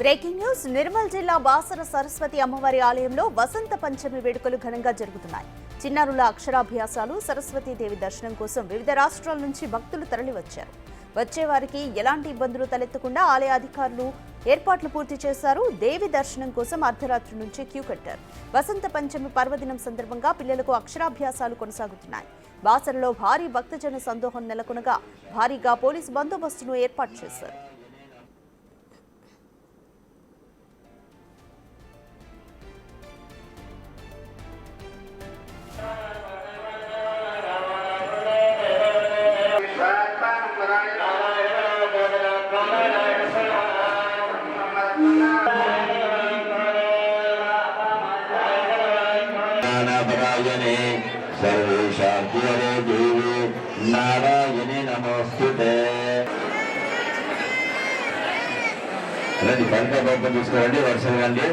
Breaking news Nirmal జిల్లా బాసర సరస్వతి అమ్మవారి ఆలయంలో వసంత పంచమి వేడుకలు ఘనంగా జరుగుతున్నాయి. చిన్నారుల అక్షరాభ్యాసాలు, సరస్వతీదేవి దర్శనం కోసం వివిధ రాష్ట్రాల నుంచి భక్తులు తరలివచ్చారు. వచ్చే వారికి ఎలాంటి ఇబ్బందులు తలెత్తకుండా ఆలయ అధికారులు ఏర్పాట్లు పూర్తి చేశారు. దేవి దర్శనం కోసం అర్ధరాత్రి నుంచి క్యూ కట్టారు. వసంత పంచమి పర్వదినం సందర్భంగా పిల్లలకు అక్షరాభ్యాసాలు కొనసాగుతున్నాయి. బాసరలో భారీ భక్తజన సందోహం నెలకొనగా భారీగా పోలీసు బందోబస్తును ఏర్పాటు చేశారు. सर्वेशांतिहरे देवी नारायणे नमोस्तुते। రండి పంట బొబ్బ తీసుకోండి, వర్షం రండి.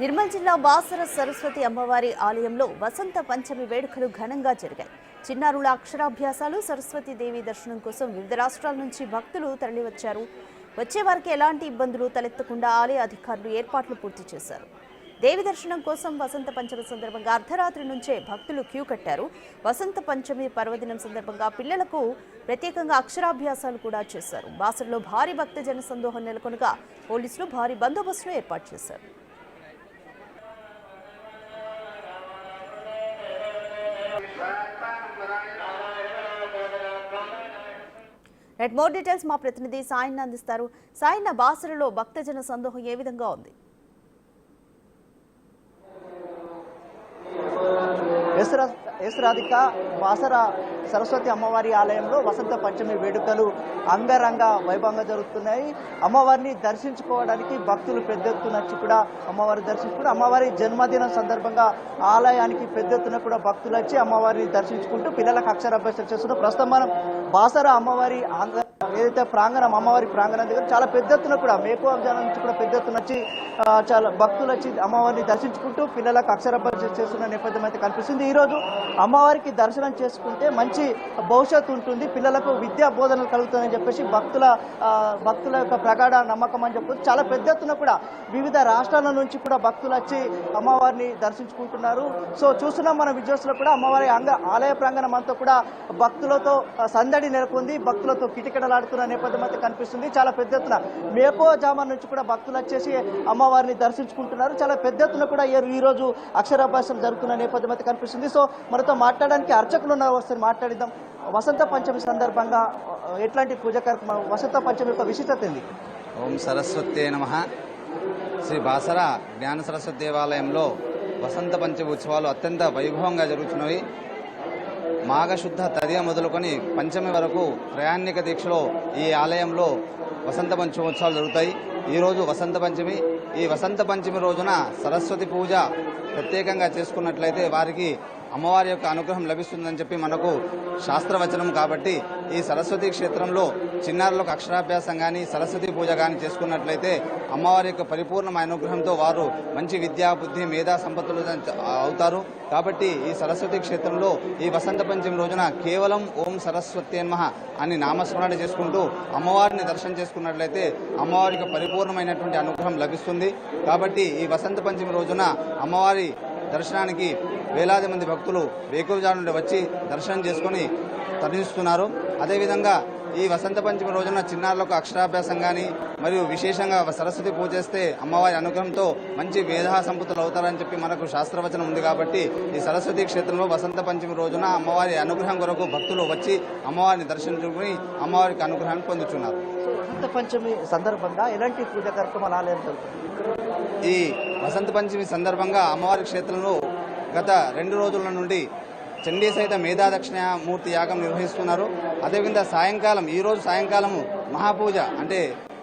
నిర్మల్ జిల్లా బాసర సరస్వతి అమ్మవారి ఆలయంలో వసంత పంచమి వేడుకలు ఘనంగా జరిగాయి. చిన్నారుల అక్షరాభ్యాసాలు, సరస్వతీదేవి దర్శనం కోసం వివిధ రాష్ట్రాల నుంచి భక్తులు తరలివచ్చారు. వచ్చే వారికి ఎలాంటి ఇబ్బందులు తలెత్తకుండా ఆలయ అధికారులు ఏర్పాట్లు పూర్తి చేశారు. దేవి దర్శనం కోసం వసంత పంచమి సందర్భంగా అర్ధరాత్రి నుంచే భక్తులు క్యూ కట్టారు. వసంత పంచమి పర్వదినం సందర్భంగా పిల్లలకు ప్రత్యేకంగా అక్షరాభ్యాసాలు కూడా చేశారు. బాసరలో భారీ భక్తజన సందోహం నెలకొనగా పోలీసులు భారీ బందోబస్తును ఏర్పాటు చేశారు. మోర్ డీటెయిల్స్ మా ప్రతినిధి సాయిన్న అందిస్తారు. సాయిన్న, బాసరలో భక్తజన సందోహం ఏ విధంగా ఉంది? రాధిక, బాసర సరస్వతి అమ్మవారి ఆలయంలో వసంత పంచమి వేడుకలు అంగరంగ వైభవంగా జరుగుతున్నాయి. అమ్మవారిని దర్శించుకోవడానికి భక్తులు పెద్ద ఎత్తున వచ్చి కూడా అమ్మవారిని దర్శించుకుంటూ అమ్మవారి జన్మదినం సందర్భంగా ఆలయానికి పెద్ద ఎత్తున కూడా భక్తులు వచ్చి అమ్మవారిని దర్శించుకుంటూ పిల్లలకు అక్షరాభ్యాసం చేస్తున్నారు. ప్రస్తుతం మనం బాసర అమ్మవారి ఏదైతే ప్రాంగణం, అమ్మవారి ప్రాంగణం దగ్గర చాలా పెద్ద ఎత్తున కూడా మేకువ జనం నుంచి కూడా పెద్ద ఎత్తున వచ్చి చాలా భక్తులు వచ్చి అమ్మవారిని దర్శించుకుంటూ పిల్లలకు అక్షరాభ్యాసం చేస్తున్న నేపథ్యం అయితే కనిపిస్తుంది. ఈరోజు అమ్మవారికి దర్శనం చేసుకుంటే మంచి భవిష్యత్తు ఉంటుంది, పిల్లలకు విద్యా బోధనలు కలుగుతుందని చెప్పేసి భక్తుల యొక్క ప్రగాఢ నమ్మకం అని చెప్పొచ్చు. చాలా పెద్ద ఎత్తున కూడా వివిధ రాష్ట్రాల నుంచి కూడా భక్తులు వచ్చి అమ్మవారిని దర్శించుకుంటున్నారు. సో చూస్తున్నాం మన విజువల్స్ లో కూడా అమ్మవారి ఆలయ ప్రాంగణం అంతా కూడా భక్తులతో సందడి నెలకొంది, భక్తులతో కిటకిటలాడుతున్న నేపథ్యం అయితే కనిపిస్తుంది. చాలా పెద్ద ఎత్తున మేకో జామా నుంచి కూడా భక్తులు వచ్చేసి అమ్మవారిని దర్శించుకుంటున్నారు. చాలా పెద్ద ఎత్తున కూడా ఈ రోజు అక్షరాభ్యాసం జరుగుతున్న నేపథ్యం అయితే కనిపిస్తుంది. సో మనతో మాట్లాడడానికి అర్చకులు ఉన్నారు, వస్తారు మాట్లాడిద్దాం. వసంత పంచమి సందర్భంగా ఎట్లాంటి పూజ కార్యక్రమం, వసంత పంచమి యొక్క విశిష్టత ఏంది? ఓం సరస్వతే నమః. శ్రీ బాసర జ్ఞాన సరస్వతి దేవాలయంలో వసంత పంచమి ఉత్సవాలు అత్యంత వైభవంగా జరుగుతున్నవి. మాఘశుద్ధ తదియ మొదలుకొని పంచమి వరకు ప్రయాణిక దీక్షలో ఈ ఆలయంలో వసంత పంచమోత్సవాలు జరుగుతాయి. ఈరోజు వసంత పంచమి. ఈ వసంత పంచమి రోజున సరస్వతి పూజ ప్రత్యేకంగా చేసుకున్నట్లయితే వారికి అమ్మవారి యొక్క అనుగ్రహం లభిస్తుందని చెప్పి మనకు శాస్త్రవచనం. కాబట్టి ఈ సరస్వతి క్షేత్రంలో చిన్నారులకు అక్షరాభ్యాసం కానీ సరస్వతి పూజ కానీ చేసుకున్నట్లయితే అమ్మవారి యొక్క పరిపూర్ణమైన అనుగ్రహంతో వారు మంచి విద్యా, బుద్ధి, మేధా సంపత్తులు అవుతారు. కాబట్టి ఈ సరస్వతి క్షేత్రంలో ఈ వసంత పంచమి రోజున కేవలం ఓం సరస్వతి నమః అని నామస్మరణ చేసుకుంటూ అమ్మవారిని దర్శనం చేసుకున్నట్లయితే అమ్మవారికి పరిపూర్ణమైనటువంటి అనుగ్రహం లభిస్తుంది. కాబట్టి ఈ వసంత పంచమి రోజున అమ్మవారి దర్శనానికి వేలాది మంది భక్తులు వేకువజాము నుండి వచ్చి దర్శనం చేసుకుని తరలిస్తున్నారు. అదేవిధంగా ఈ వసంత పంచమి రోజున చిన్నారులకు అక్షరాభ్యాసం కానీ మరియు విశేషంగా సరస్వతి పూజ చేస్తే అమ్మవారి అనుగ్రహంతో మంచి మేధా సంపత్తులు అవుతారని చెప్పి మనకు శాస్త్రవచనం ఉంది. కాబట్టి ఈ సరస్వతి క్షేత్రంలో వసంత పంచమి రోజున అమ్మవారి అనుగ్రహం కొరకు భక్తులు వచ్చి అమ్మవారిని దర్శించుకుని అమ్మవారికి అనుగ్రహాన్ని పొందుతున్నారు. వసంత పంచమి సందర్భంగా ఎలాంటి పూజ కార్యక్రమాలు ఆలయం జరుగుతుంది? ఈ వసంత పంచమి సందర్భంగా అమ్మవారి క్షేత్రంలో గత 2 రోజుల నుండి చండీ సహిత మేధాదక్షిణామూర్తి యాగం నిర్వహిస్తున్నారు. అదేవిధంగా సాయంకాలం, ఈరోజు సాయంకాలం మహాపూజ అంటే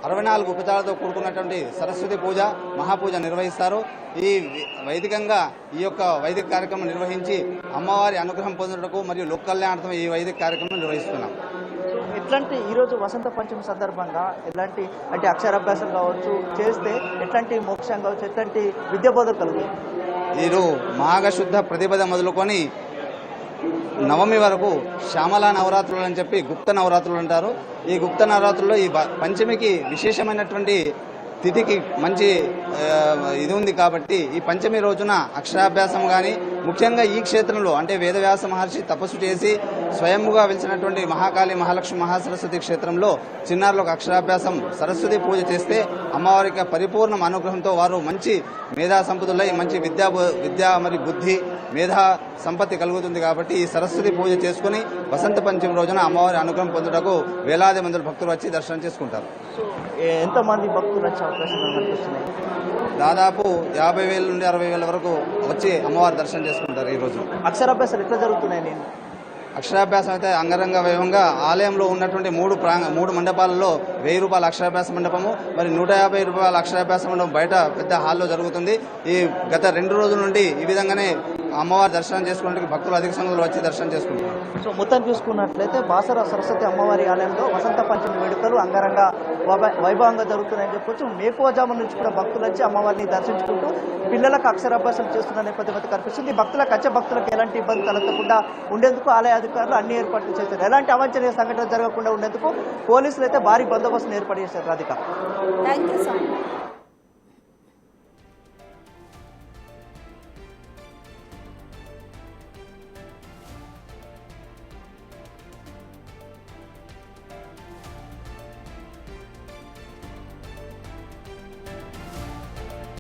64 ఉపచారాలతో కూడుకున్నటువంటి సరస్వతి పూజ మహాపూజ నిర్వహిస్తారు. ఈ వైదికంగా ఈ యొక్క వైదిక కార్యక్రమం నిర్వహించి అమ్మవారి అనుగ్రహం పొందుటకు మరియు లోక్ కళ్యాణార్థం ఈ వైదిక కార్యక్రమం నిర్వహిస్తున్నాం. ఎట్లాంటి ఈరోజు వసంత పంచమి సందర్భంగా ఎలాంటి అంటే అక్షరాభ్యాసం కావచ్చు చేస్తే ఎట్లాంటి మోక్షం కావచ్చు ఎట్లాంటి విద్యాబోధన కలుగుతుంది? వీరు మాఘశుద్ధ ప్రతిపద మొదలుకొని నవమి వరకు శ్యామల నవరాత్రులు అని చెప్పి గుప్త నవరాత్రులు అంటారు. ఈ గుప్త నవరాత్రుల్లో ఈ పంచమికి విశేషమైనటువంటి తిథికి మంచి ఇది ఉంది కాబట్టి ఈ పంచమి రోజున అక్షరాభ్యాసం కానీ ముఖ్యంగా ఈ క్షేత్రంలో అంటే వేదవ్యాస మహర్షి తపస్సు చేసి స్వయంగా వెలిసినటువంటి మహాకాళి మహాలక్ష్మి మహాసరస్వతి క్షేత్రంలో చిన్నారులకు అక్షరాభ్యాసం సరస్వతి పూజ చేస్తే అమ్మవారికి పరిపూర్ణ అనుగ్రహంతో వారు మంచి మేధా సంపదులై మంచి విద్యా మరి బుద్ధి మేధా సంపత్తి కలుగుతుంది. కాబట్టి ఈ సరస్వతి పూజ చేసుకుని వసంత పంచమి రోజున అమ్మవారి అనుగ్రహం పొందుటకు వేలాది మంది భక్తులు వచ్చి దర్శనం చేసుకుంటారు. ఎంతమంది భక్తులు వచ్చే అవకాశం కనిపిస్తున్నాయి? దాదాపు 50,000 నుండి 60,000 వరకు వచ్చి అమ్మవారి దర్శనం చేసుకుంటారు. ఈ రోజు అక్షరాభ్యాసాలు ఎట్లా జరుగుతున్నాయి? నేను అక్షరాభ్యాసం అయితే అంగరంగ వైభవంగా ఆలయంలో ఉన్నటువంటి మూడు మండపాలలో 1000 రూపాయల అక్షరాభ్యాస మండపము మరి 150 రూపాయల అక్షరాభ్యాస మండపం బయట పెద్ద హాల్లో జరుగుతుంది. ఈ గత 2 రోజుల నుండి ఈ విధంగానే అమ్మవారి దర్శనం చేసుకోవడానికి భక్తులు అధిక సంఖ్యలో వచ్చి దర్శనం చేసుకుంటారు. సో మొత్తం చూసుకున్నట్లయితే బాసర సరస్వతి అమ్మవారి ఆలయంలో వసంత పంచమి వేడుకలు అంగరంగ వైభవంగా జరుగుతున్నాయని చెప్పొచ్చు. మేకువజాము నుంచి కూడా భక్తులు వచ్చి అమ్మవారిని దర్శించుకుంటూ పిల్లలకు అక్షరాభ్యాసం చేస్తున్న నేపథ్యం కనిపిస్తుంది. భక్తులకు వచ్చే భక్తులకు ఎలాంటి ఇబ్బంది కలగకుండా ఉండేందుకు ఆలయ అధికారులు అన్ని ఏర్పాట్లు చేశారు. ఎలాంటి అవాంఛనీయ సంఘటనలు జరగకుండా ఉండేందుకు పోలీసులు అయితే భారీ బందోబస్తును ఏర్పాటు చేశారు. Radhika, thank you so much.